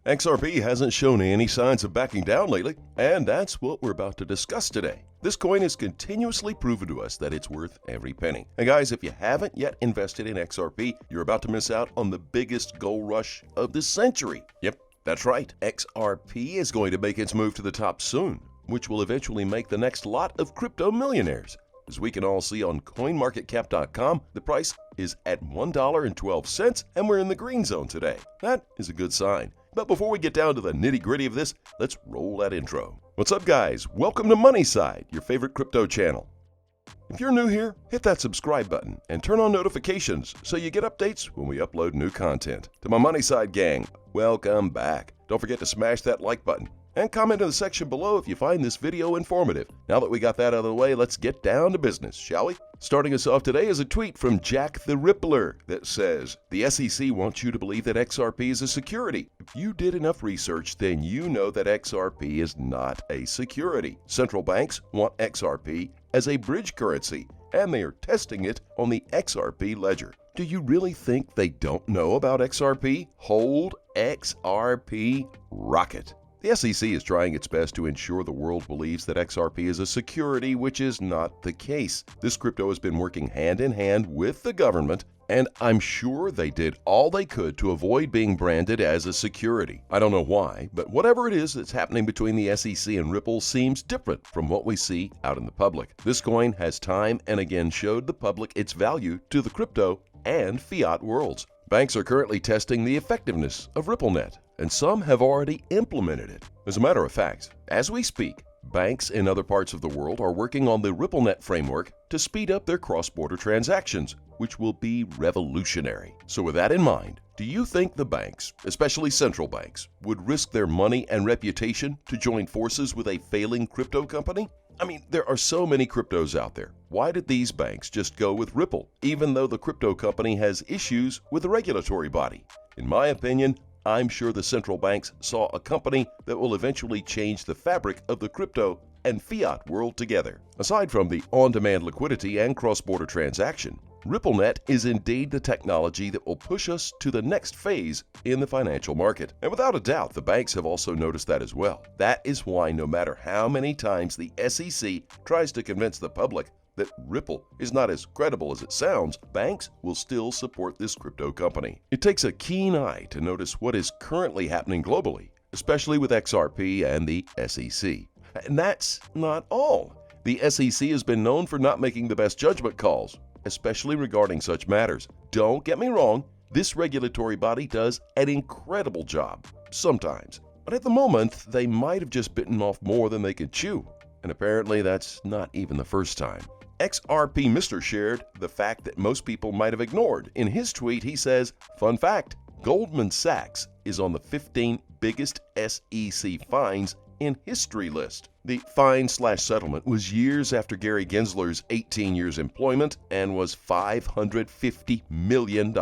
XRP hasn't shown any signs of backing down lately, and that's what we're about to discuss today. This coin has continuously proven to us that it's worth every penny. And guys, if you haven't yet invested in XRP, you're about to miss out on the biggest gold rush of the century. Yep, that's right. XRP is going to make its move to the top soon, which will eventually make the next lot of crypto millionaires. As we can all see on CoinMarketCap.com, the price is at $1.12, and we're in the green zone today. That is a good sign. But before we get down to the nitty-gritty of this, let's roll that intro. What's up, guys? Welcome to MoneySide, your favorite crypto channel. If you're new here, hit that subscribe button and turn on notifications so you get updates when we upload new content. To my MoneySide gang, welcome back. Don't forget to smash that like button and comment in the section below if you find this video informative. Now that we got that out of the way, let's get down to business, shall we? Starting us off today is a tweet from Jack the Rippler that says, "The SEC wants you to believe that XRP is a security. If you did enough research, then you know that XRP is not a security. Central banks want XRP as a bridge currency, and they are testing it on the XRP ledger." Do you really think they don't know about XRP? Hold XRP rocket. The SEC is trying its best to ensure the world believes that XRP is a security, which is not the case. This crypto has been working hand in hand with the government, and I'm sure they did all they could to avoid being branded as a security. I don't know why, but whatever it is that's happening between the SEC and Ripple seems different from what we see out in the public. This coin has time and again showed the public its value to the crypto and fiat worlds. Banks are currently testing the effectiveness of RippleNet, and some have already implemented it. As a matter of fact, as we speak, banks in other parts of the world are working on the RippleNet framework to speed up their cross-border transactions, which will be revolutionary. So with that in mind, do you think the banks, especially central banks, would risk their money and reputation to join forces with a failing crypto company? I mean, there are so many cryptos out there. Why did these banks just go with Ripple, even though the crypto company has issues with the regulatory body? In my opinion, I'm sure the central banks saw a company that will eventually change the fabric of the crypto and fiat world together. Aside from the on-demand liquidity and cross-border transaction, RippleNet is indeed the technology that will push us to the next phase in the financial market. And without a doubt, the banks have also noticed that as well. That is why no matter how many times the SEC tries to convince the public that Ripple is not as credible as it sounds, banks will still support this crypto company. It takes a keen eye to notice what is currently happening globally, especially with XRP and the SEC. And that's not all. The SEC has been known for not making the best judgment calls, especially regarding such matters. Don't get me wrong, this regulatory body does an incredible job, sometimes. But at the moment, they might have just bitten off more than they could chew. And apparently that's not even the first time. XRP Mr. shared the fact that most people might have ignored. In his tweet, he says, "Fun fact, Goldman Sachs is on the 15 biggest SEC fines in history list." The fine/settlement was years after Gary Gensler's 18 years employment and was $550 million.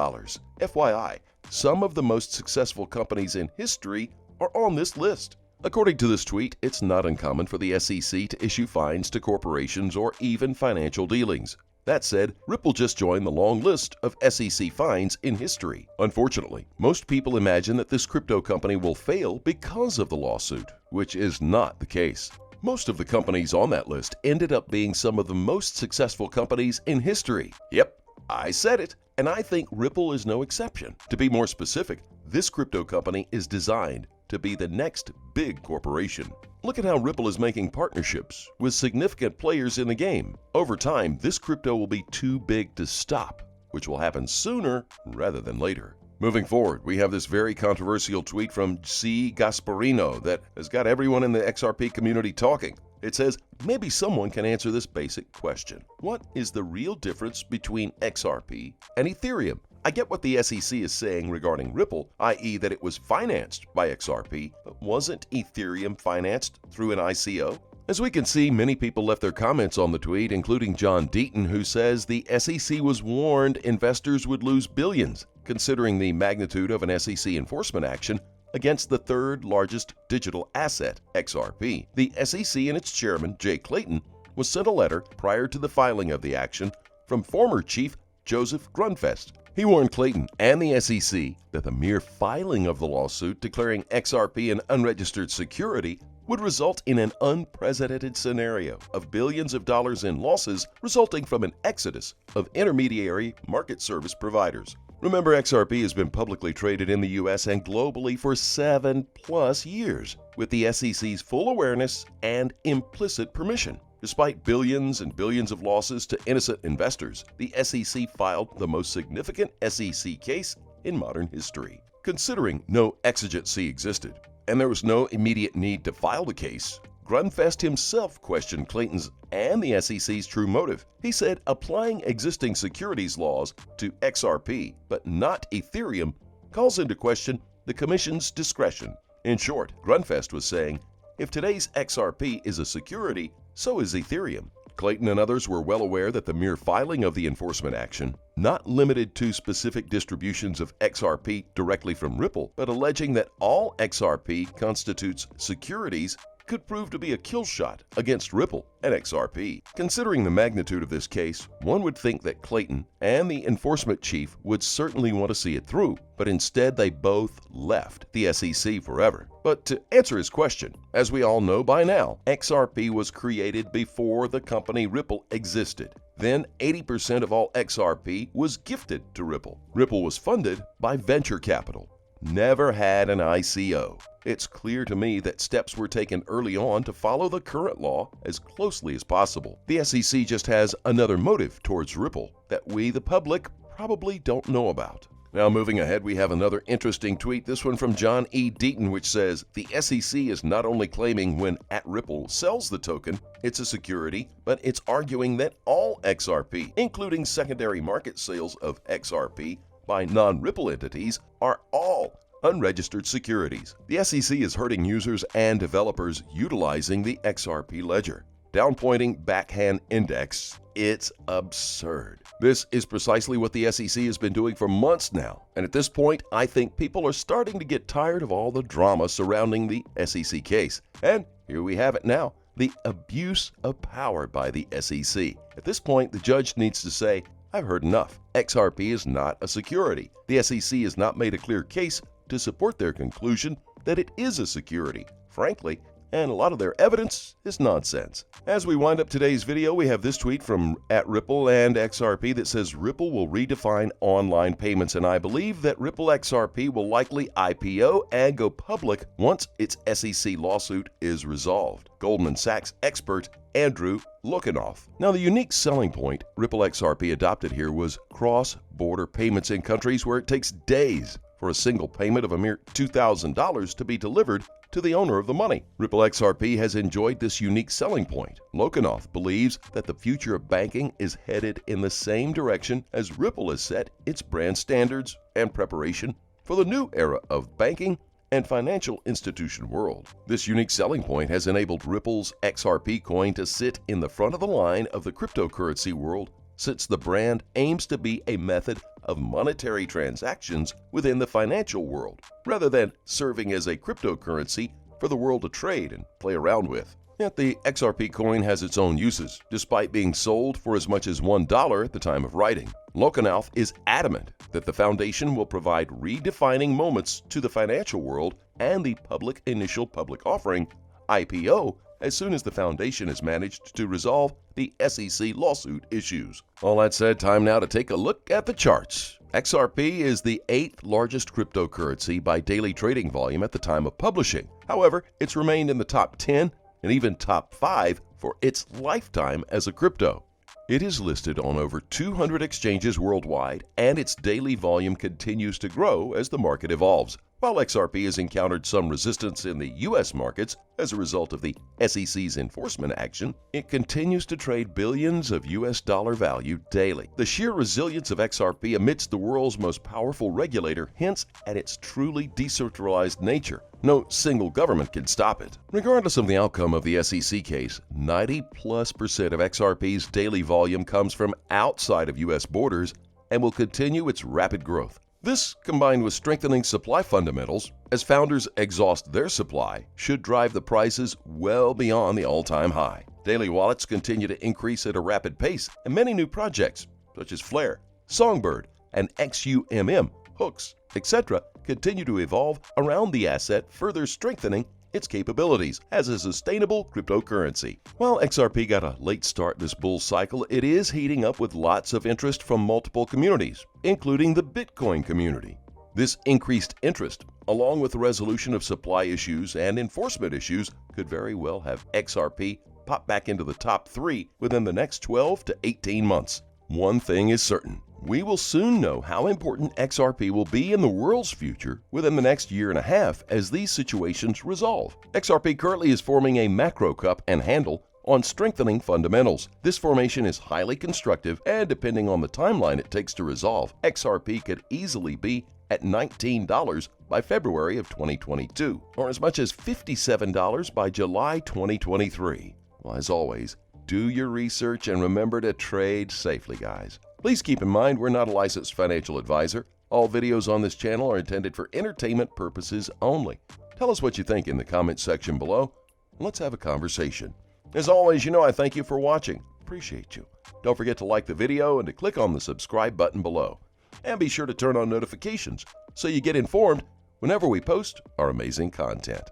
FYI, some of the most successful companies in history are on this list. According to this tweet, it's not uncommon for the SEC to issue fines to corporations or even financial dealings. That said, Ripple just joined the long list of SEC fines in history. Unfortunately, most people imagine that this crypto company will fail because of the lawsuit, which is not the case. Most of the companies on that list ended up being some of the most successful companies in history. Yep, I said it, and I think Ripple is no exception. To be more specific, this crypto company is designed to be the next big corporation. Look at how Ripple is making partnerships with significant players in the game. Over time, this crypto will be too big to stop, which will happen sooner rather than later. Moving forward, we have this very controversial tweet from C. Gasparino that has got everyone in the XRP community talking. It says, "Maybe someone can answer this basic question. What is the real difference between XRP and Ethereum? I get what the SEC is saying regarding Ripple, i.e. that it was financed by XRP, but wasn't Ethereum financed through an ICO?" As we can see, many people left their comments on the tweet, including John Deaton, who says the SEC was warned investors would lose billions, considering the magnitude of an SEC enforcement action against the third largest digital asset, XRP. The SEC and its chairman, Jay Clayton, was sent a letter prior to the filing of the action from former Chief Joseph Grunfest, He warned Clayton and the SEC that the mere filing of the lawsuit declaring XRP an unregistered security would result in an unprecedented scenario of billions of dollars in losses resulting from an exodus of intermediary market service providers. Remember, XRP has been publicly traded in the US and globally for 7+ years, with the SEC's full awareness and implicit permission. Despite billions and billions of losses to innocent investors, the SEC filed the most significant SEC case in modern history. Considering no exigency existed, and there was no immediate need to file the case, Grunfest himself questioned Clayton's and the SEC's true motive. He said applying existing securities laws to XRP, but not Ethereum, calls into question the Commission's discretion. In short, Grunfest was saying, if today's XRP is a security, so is Ethereum. Clayton and others were well aware that the mere filing of the enforcement action, not limited to specific distributions of XRP directly from Ripple, but alleging that all XRP constitutes securities, could prove to be a kill shot against Ripple and XRP. Considering the magnitude of this case, one would think that Clayton and the enforcement chief would certainly want to see it through, but instead they both left the SEC forever. But to answer his question, as we all know by now, XRP was created before the company Ripple existed. Then 80% of all XRP was gifted to Ripple. Ripple was funded by venture capital. Never had an ICO. It's clear to me that steps were taken early on to follow the current law as closely as possible. The SEC just has another motive towards Ripple that we, the public, probably don't know about. Now, moving ahead, we have another interesting tweet, this one from John E. Deaton, which says, the SEC is not only claiming when @Ripple sells the token, it's a security, but it's arguing that all XRP, including secondary market sales of XRP by non-Ripple entities, are all unregistered securities. The SEC is hurting users and developers utilizing the XRP ledger. Downpointing backhand index, it's absurd. This is precisely what the SEC has been doing for months now, and at this point, I think people are starting to get tired of all the drama surrounding the SEC case. And here we have it now, the abuse of power by the SEC. At this point, the judge needs to say, I've heard enough. XRP is not a security. The SEC has not made a clear case to support their conclusion that it is a security, frankly, and a lot of their evidence is nonsense. As we wind up today's video, we have this tweet from @Ripple and XRP that says Ripple will redefine online payments, and I believe that Ripple XRP will likely IPO and go public once its SEC lawsuit is resolved. Goldman Sachs expert Andrew Lukanoff. Now, the unique selling point Ripple XRP adopted here was cross-border payments in countries where it takes days for a single payment of a mere $2,000 to be delivered to the owner of the money. Ripple XRP has enjoyed this unique selling point. Lukanoff believes that the future of banking is headed in the same direction as Ripple has set its brand standards and preparation for the new era of banking and financial institution world. This unique selling point has enabled Ripple's XRP coin to sit in the front of the line of the cryptocurrency world, since the brand aims to be a method of monetary transactions within the financial world, rather than serving as a cryptocurrency for the world to trade and play around with. Yet the XRP coin has its own uses, despite being sold for as much as $1 at the time of writing. Lukanoff is adamant that the foundation will provide redefining moments to the financial world and the public initial public offering, IPO, as soon as the foundation has managed to resolve the SEC lawsuit issues. All that said, time now to take a look at the charts. XRP is the 8th largest cryptocurrency by daily trading volume at the time of publishing. However, it's remained in the top 10 and even top 5 for its lifetime as a crypto. It is listed on over 200 exchanges worldwide, and its daily volume continues to grow as the market evolves. While XRP has encountered some resistance in the U.S. markets as a result of the SEC's enforcement action, it continues to trade billions of U.S. dollar value daily. The sheer resilience of XRP amidst the world's most powerful regulator hints at its truly decentralized nature. No single government can stop it. Regardless of the outcome of the SEC case, 90+% of XRP's daily volume comes from outside of U.S. borders and will continue its rapid growth. This, combined with strengthening supply fundamentals, as founders exhaust their supply, should drive the prices well beyond the all-time high. Daily wallets continue to increase at a rapid pace, and many new projects, such as Flare, Songbird, and XUMM, hooks, etc. continue to evolve around the asset, further strengthening its capabilities as a sustainable cryptocurrency. While XRP got a late start this bull cycle, it is heating up with lots of interest from multiple communities, including the Bitcoin community. This increased interest, along with the resolution of supply issues and enforcement issues, could very well have XRP pop back into the top 3 within the next 12 to 18 months. One thing is certain. We will soon know how important XRP will be in the world's future within the next year and a half as these situations resolve. XRP currently is forming a macro cup and handle on strengthening fundamentals. This formation is highly constructive, and depending on the timeline it takes to resolve, XRP could easily be at $19 by February of 2022, or as much as $57 by July 2023. Well, as always, do your research and remember to trade safely, guys. Please keep in mind we're not a licensed financial advisor. All videos on this channel are intended for entertainment purposes only. Tell us what you think in the comments section below, and let's have a conversation. As always, I thank you for watching. Appreciate you. Don't forget to like the video and to click on the subscribe button below. And be sure to turn on notifications so you get informed whenever we post our amazing content.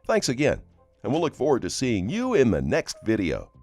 Thanks again, and we'll look forward to seeing you in the next video.